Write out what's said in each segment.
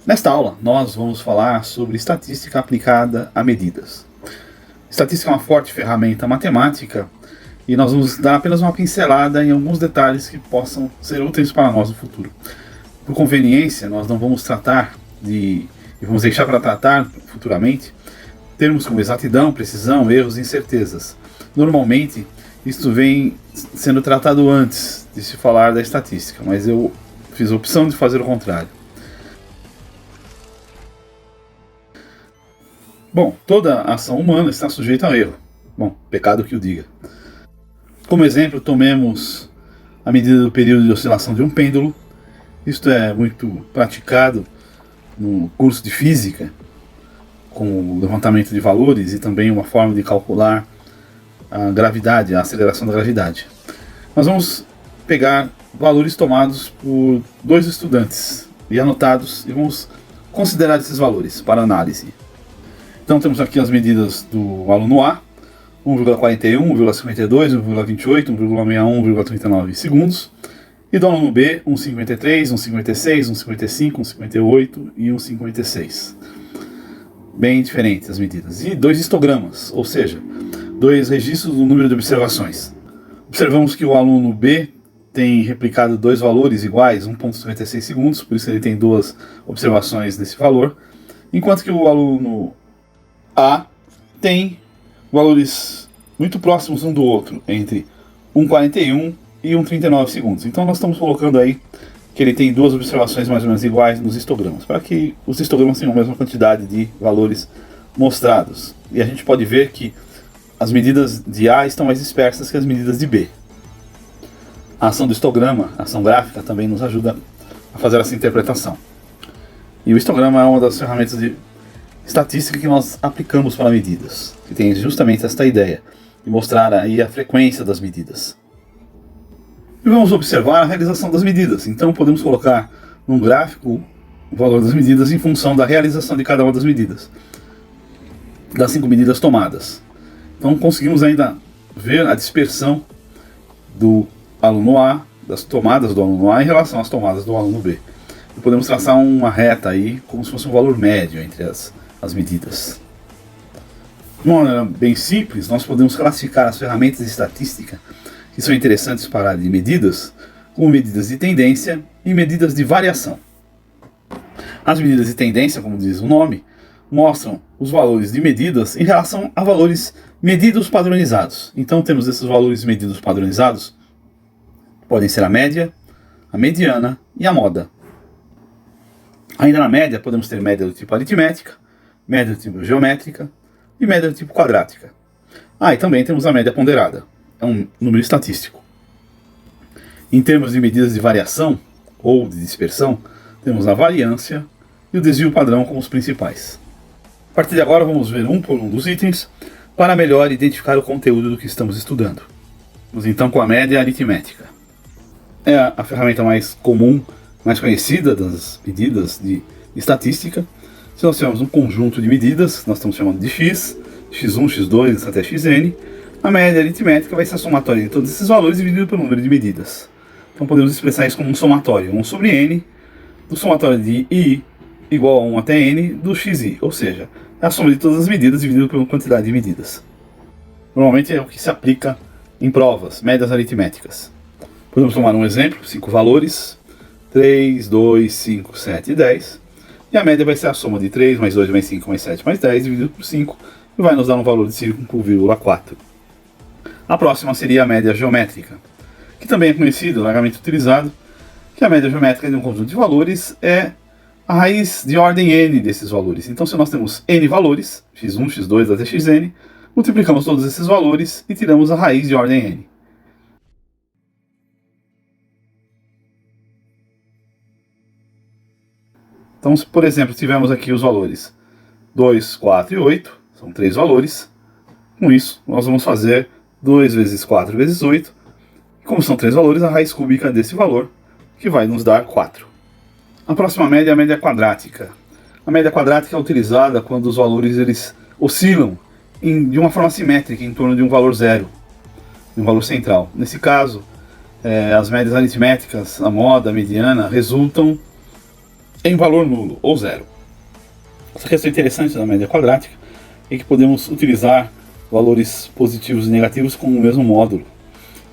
Nesta aula, nós vamos falar sobre estatística aplicada a medidas. Estatística é uma forte ferramenta matemática e nós vamos dar apenas uma pincelada em alguns detalhes que possam ser úteis para nós no futuro. Por conveniência, nós não vamos tratar e vamos deixar para tratar futuramente termos como exatidão, precisão, erros e incertezas. Normalmente, isto vem sendo tratado antes de se falar da estatística, mas eu fiz a opção de fazer o contrário. Bom, toda ação humana está sujeita a erro. Bom, pecado que o diga. Como exemplo, tomemos a medida do período de oscilação de um pêndulo. Isto é muito praticado no curso de física, com o levantamento de valores e também uma forma de calcular a gravidade, a aceleração da gravidade. Nós vamos pegar valores tomados por dois estudantes e anotados e vamos considerar esses valores para análise. Então temos aqui as medidas do aluno A, 1,41, 1,52, 1,28, 1,61, 1,39 segundos. E do aluno B, 1,53, 1,56, 1,55, 1,58 e 1,56. Bem diferentes as medidas. E dois histogramas, ou seja, dois registros do número de observações. Observamos que o aluno B tem replicado dois valores iguais, 1,56 segundos, por isso ele tem duas observações desse valor, enquanto que o aluno A tem valores muito próximos um do outro, entre 1,41 e 1,39 segundos. Então nós estamos colocando aí que ele tem duas observações mais ou menos iguais nos histogramas, para que os histogramas tenham a mesma quantidade de valores mostrados. E a gente pode ver que as medidas de A estão mais dispersas que as medidas de B. A ação do histograma, a ação gráfica, também nos ajuda a fazer essa interpretação. E o histograma é uma das ferramentas de estatística que nós aplicamos para medidas, que tem justamente esta ideia de mostrar aí a frequência das medidas. E vamos observar a realização das medidas. Então podemos colocar num gráfico o valor das medidas em função da realização de cada uma das medidas, das 5 medidas tomadas. Então conseguimos ainda ver a dispersão do aluno A, das tomadas do aluno A em relação às tomadas do aluno B. E podemos traçar uma reta aí, como se fosse um valor médio entre as medidas. De uma maneira bem simples, nós podemos classificar as ferramentas de estatística que são interessantes para a área de medidas, como medidas de tendência e medidas de variação. As medidas de tendência, como diz o nome, mostram os valores de medidas em relação a valores medidos padronizados. Então temos esses valores medidos padronizados, podem ser a média, a mediana e a moda. Ainda na média podemos ter média do tipo aritmética, média do tipo geométrica e média do tipo quadrática. E também temos a média ponderada. É um número estatístico. Em termos de medidas de variação ou de dispersão, temos a variância e o desvio padrão como os principais. A partir de agora vamos ver um por um dos itens para melhor identificar o conteúdo do que estamos estudando. Vamos então com a média aritmética. É a ferramenta mais comum, mais conhecida das medidas de estatística. Se nós tivermos um conjunto de medidas, nós estamos chamando de x, x1, x2, até xn, a média aritmética vai ser a somatória de todos esses valores dividido pelo número de medidas. Então podemos expressar isso como um somatório, 1 sobre n, do somatório de i igual a 1 até n do xi, ou seja, é a soma de todas as medidas dividido pela quantidade de medidas. Normalmente é o que se aplica em provas, médias aritméticas. Podemos tomar um exemplo, 5 valores, 3, 2, 5, 7 e 10. E a média vai ser a soma de 3 mais 2 mais 5 mais 7 mais 10 dividido por 5 e vai nos dar um valor de 5,4. A próxima seria a média geométrica, que também é conhecido, largamente utilizado, que a média geométrica de um conjunto de valores é a raiz de ordem n desses valores. Então se nós temos n valores, x1, x2 até xn, multiplicamos todos esses valores e tiramos a raiz de ordem n. Então, se, por exemplo, tivermos aqui os valores 2, 4 e 8, são 3 valores. Com isso, nós vamos fazer 2 vezes 4 vezes 8. E como são 3 valores, a raiz cúbica desse valor, que vai nos dar 4. A próxima média é a média quadrática. A média quadrática é utilizada quando os valores eles oscilam de uma forma simétrica em torno de um valor zero, de um valor central. Nesse caso, as médias aritméticas, a moda, a mediana, resultam em valor nulo ou zero. Essa questão interessante da média quadrática é que podemos utilizar valores positivos e negativos com o mesmo módulo.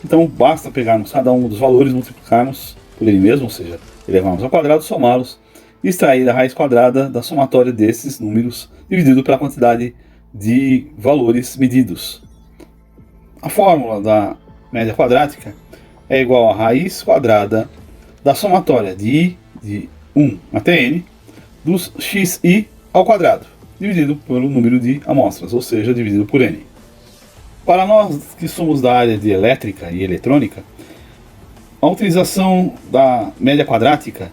Então basta pegarmos cada um dos valores, multiplicarmos por ele mesmo, ou seja, elevarmos ao quadrado, somá-los e extrair a raiz quadrada da somatória desses números dividido pela quantidade de valores medidos. A fórmula da média quadrática é igual a raiz quadrada da somatória de i de 1 até n dos xi ao quadrado, dividido pelo número de amostras, ou seja, dividido por n. Para nós que somos da área de elétrica e eletrônica, a utilização da média quadrática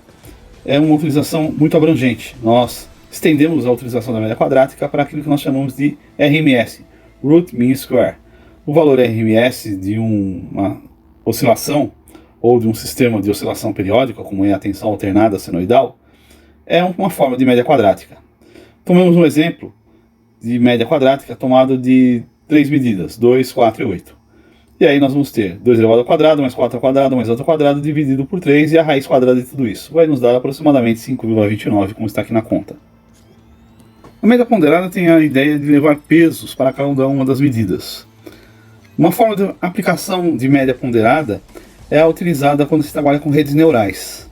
é uma utilização muito abrangente. Nós estendemos a utilização da média quadrática para aquilo que nós chamamos de RMS, Root Mean Square. O valor RMS de uma oscilação ou de um sistema de oscilação periódica, como é a tensão alternada senoidal, é uma forma de média quadrática. Tomemos um exemplo de média quadrática tomado de 3 medidas, 2, 4 e 8. E aí nós vamos ter 2 elevado ao quadrado, mais 4 ao quadrado, mais 8 ao quadrado, dividido por 3, e a raiz quadrada de tudo isso vai nos dar aproximadamente 5,29, como está aqui na conta. A média ponderada tem a ideia de levar pesos para cada uma das medidas. Uma forma de aplicação de média ponderada é a utilizada quando se trabalha com redes neurais.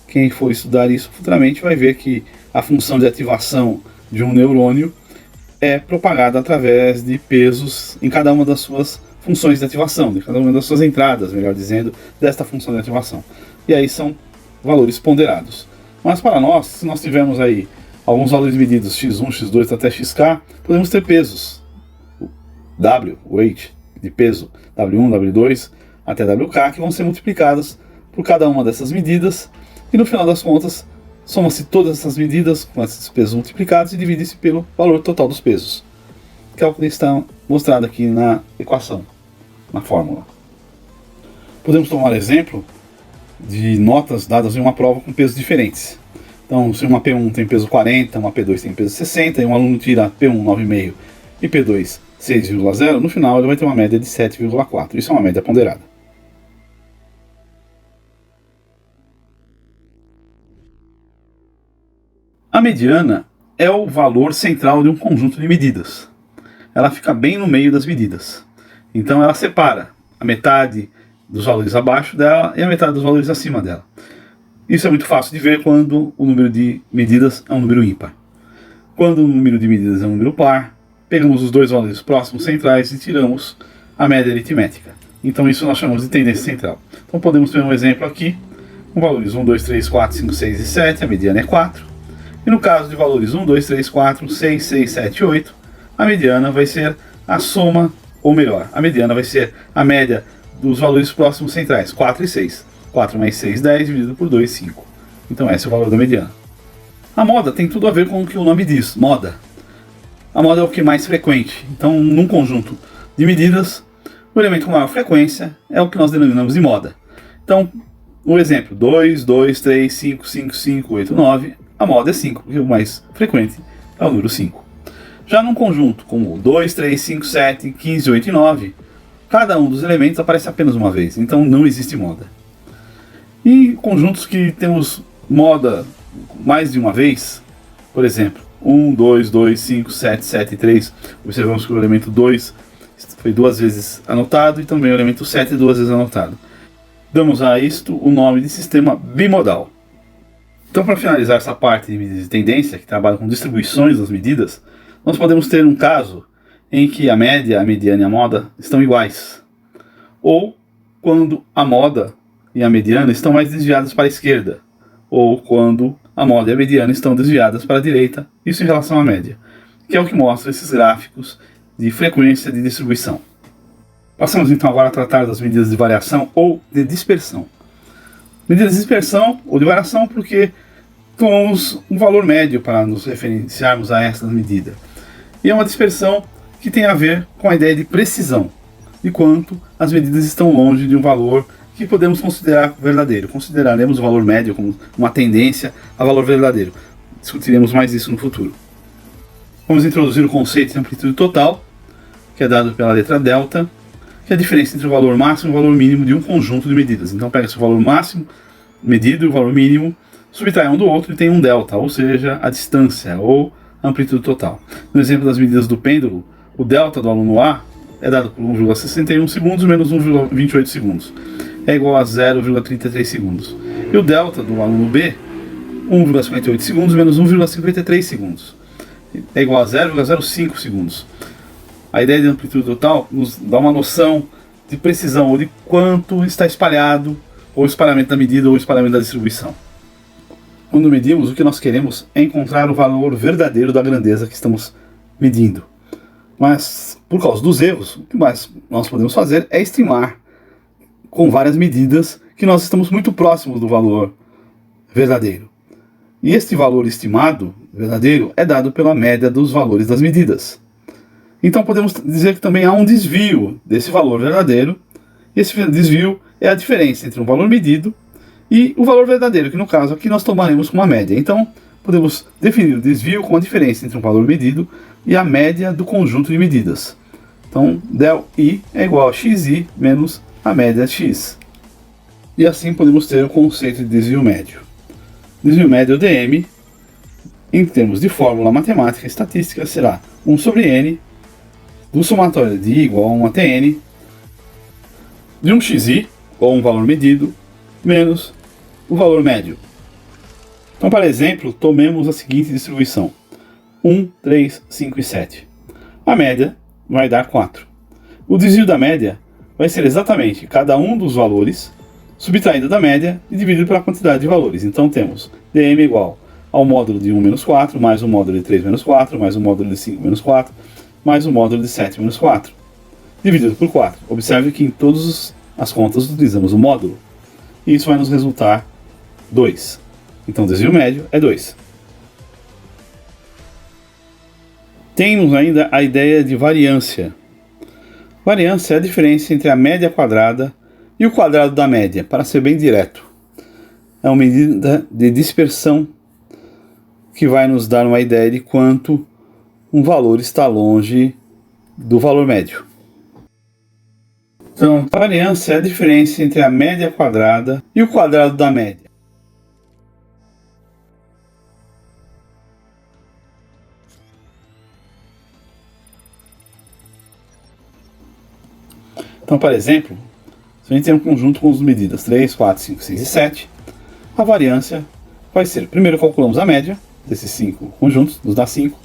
Quem for estudar isso futuramente vai ver que a função de ativação de um neurônio é propagada através de pesos em cada uma das suas funções de ativação, de cada uma das suas entradas, melhor dizendo, desta função de ativação. E aí são valores ponderados. Mas para nós, se nós tivermos aí alguns valores medidos x1, x2 até xk, podemos ter pesos. W, weight, de peso, W1, W2 até WK, que vão ser multiplicadas por cada uma dessas medidas, e no final das contas, soma-se todas essas medidas com esses pesos multiplicados e divide-se pelo valor total dos pesos, que é o que está mostrado aqui na equação, na fórmula. Podemos tomar exemplo de notas dadas em uma prova com pesos diferentes. Então, se uma P1 tem peso 40, uma P2 tem peso 60, e um aluno tira P1 9,5 e P2 6,0, no final ele vai ter uma média de 7,4. Isso é uma média ponderada. A mediana é o valor central de um conjunto de medidas. Ela fica bem no meio das medidas. Então ela separa a metade dos valores abaixo dela e a metade dos valores acima dela. Isso é muito fácil de ver quando o número de medidas é um número ímpar. Quando o número de medidas é um número par, pegamos os dois valores próximos centrais e tiramos a média aritmética. Então isso nós chamamos de tendência central. Então podemos ver um exemplo aqui, com valores 1, 2, 3, 4, 5, 6 e 7, a mediana é 4. E no caso de valores 1, 2, 3, 4, 6, 6, 7 e 8, a mediana vai ser a soma, ou melhor, a mediana vai ser a média dos valores próximos centrais, 4 e 6. 4 mais 6, 10, dividido por 2, 5. Então esse é o valor da mediana. A moda tem tudo a ver com o que o nome diz, moda. A moda é o que é mais frequente. Então, num conjunto de medidas, o elemento com maior frequência é o que nós denominamos de moda. Então, o exemplo, 2, 2, 3, 5, 5, 5, 8, 9, a moda é 5, porque o mais frequente é o número 5. Já num conjunto como 2, 3, 5, 7, 15, 8 e 9, cada um dos elementos aparece apenas uma vez, então não existe moda. E conjuntos que temos moda mais de uma vez, por exemplo, 1, 2, 2, 5, 7, 7 e 3, observamos que o elemento 2 foi duas vezes anotado e também o elemento 7 duas vezes anotado. Damos a isto o nome de sistema bimodal. Então, para finalizar essa parte de medidas de tendência, que trabalha com distribuições das medidas, nós podemos ter um caso em que a média, a mediana e a moda estão iguais. Ou quando a moda e a mediana estão mais desviadas para a esquerda. Ou quando a moda e a mediana estão desviadas para a direita, isso em relação à média, que é o que mostra esses gráficos de frequência de distribuição. Passamos então agora a tratar das medidas de variação ou de dispersão. Medidas de dispersão ou de variação porque tomamos um valor médio para nos referenciarmos a essa medida. E é uma dispersão que tem a ver com a ideia de precisão, de quanto as medidas estão longe de um valor que podemos considerar verdadeiro. Consideraremos o valor médio como uma tendência a valor verdadeiro. Discutiremos mais isso no futuro. Vamos introduzir o conceito de amplitude total, que é dado pela letra delta, que é a diferença entre o valor máximo e o valor mínimo de um conjunto de medidas. Então pega-se o valor máximo medido e o valor mínimo subtrai um do outro e tem um delta, ou seja, a distância ou a amplitude total. No exemplo das medidas do pêndulo, o delta do aluno A é dado por 1,61 segundos menos 1,28 segundos. É igual a 0,33 segundos. E o delta do aluno B, 1,58 segundos menos 1,53 segundos. É igual a 0,05 segundos. A ideia de amplitude total nos dá uma noção de precisão ou de quanto está espalhado, ou o espalhamento da medida ou o espalhamento da distribuição. Quando medimos, o que nós queremos é encontrar o valor verdadeiro da grandeza que estamos medindo. Mas, por causa dos erros, o que mais nós podemos fazer é estimar com várias medidas que nós estamos muito próximos do valor verdadeiro. E este valor estimado, verdadeiro, é dado pela média dos valores das medidas. Então podemos dizer que também há um desvio desse valor verdadeiro. E esse desvio é a diferença entre um valor medido e o valor verdadeiro, que no caso aqui nós tomaremos como a média. Então podemos definir o desvio como a diferença entre um valor medido e a média do conjunto de medidas. Então del I é igual a xi menos a média x. E assim podemos ter o conceito de desvio médio. Desvio médio dm, em termos de fórmula matemática e estatística, será 1 sobre n do somatório de I igual a 1 até n de um xi, ou um valor medido, menos o valor médio. Então, para exemplo, tomemos a seguinte distribuição: 1, 3, 5 e 7. A média vai dar 4. O desvio da média vai ser exatamente cada um dos valores subtraído da média e dividido pela quantidade de valores. Então temos dm igual ao módulo de 1 menos 4, mais o módulo de 3 menos 4, mais o módulo de 5 menos 4, mais o módulo de 7 menos 4, dividido por 4. Observe que em todas as contas utilizamos o módulo. E isso vai nos resultar 2. Então o desvio médio é 2. Temos ainda a ideia de variância. Variância é a diferença entre a média quadrada e o quadrado da média, para ser bem direto. É uma medida de dispersão que vai nos dar uma ideia de quanto um valor está longe do valor médio. Então, a variância é a diferença entre a média quadrada e o quadrado da média. Então, por exemplo, se a gente tem um conjunto com as medidas 3, 4, 5, 6 e 7, a variância vai ser, primeiro calculamos a média desses 5 conjuntos, nos dá 5,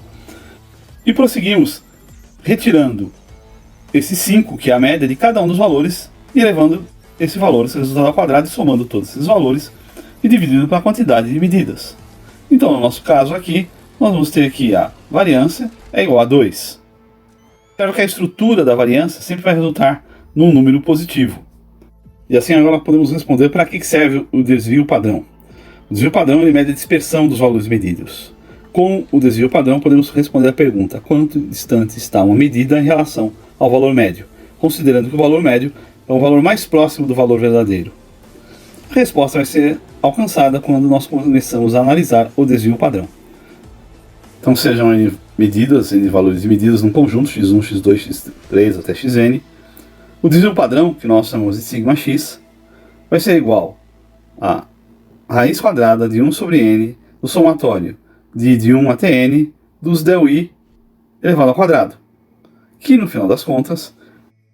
e prosseguimos retirando esse 5, que é a média de cada um dos valores, e elevando esse valor, esse resultado ao quadrado, e somando todos esses valores, e dividindo pela quantidade de medidas. Então, no nosso caso aqui, nós vamos ter que a variância é igual a 2. Claro que a estrutura da variância sempre vai resultar num número positivo. E assim agora podemos responder para que serve o desvio padrão. O desvio padrão ele mede a dispersão dos valores medidos. Com o desvio padrão podemos responder a pergunta: quanto distante está uma medida em relação ao valor médio, considerando que o valor médio é o valor mais próximo do valor verdadeiro. A resposta vai ser alcançada quando nós começamos a analisar o desvio padrão. Então sejam medidas, valores de medidas num conjunto x1, x2, x3 até xn. O desvio padrão, que nós chamamos de σx, vai ser igual a raiz quadrada de 1 sobre n do somatório de 1 até n dos del(i) elevado ao quadrado, que no final das contas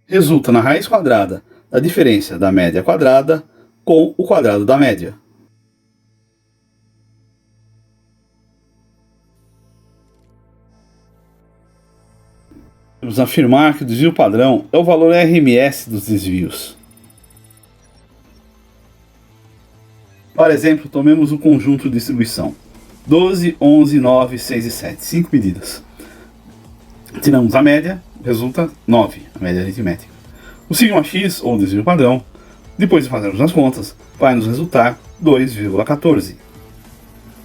resulta na raiz quadrada da diferença da média quadrada com o quadrado da média. Podemos afirmar que o desvio padrão é o valor RMS dos desvios. Por exemplo, tomemos o conjunto de distribuição 12, 11, 9, 6 e 7, 5 medidas. Tiramos a média, resulta 9, a média aritmética. O σx, ou desvio padrão, depois de fazermos as contas, vai nos resultar 2,14.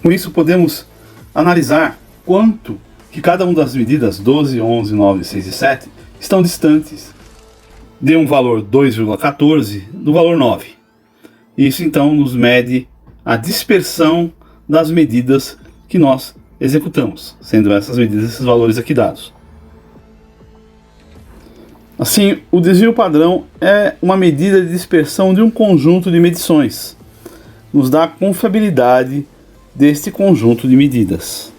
Com isso podemos analisar quanto que cada uma das medidas 12, 11, 9, 6 e 7 estão distantes de um valor 2,14 do valor 9. Isso então nos mede a dispersão das medidas que nós executamos, sendo essas medidas esses valores aqui dados. Assim, o desvio padrão é uma medida de dispersão de um conjunto de medições. Nos dá a confiabilidade deste conjunto de medidas.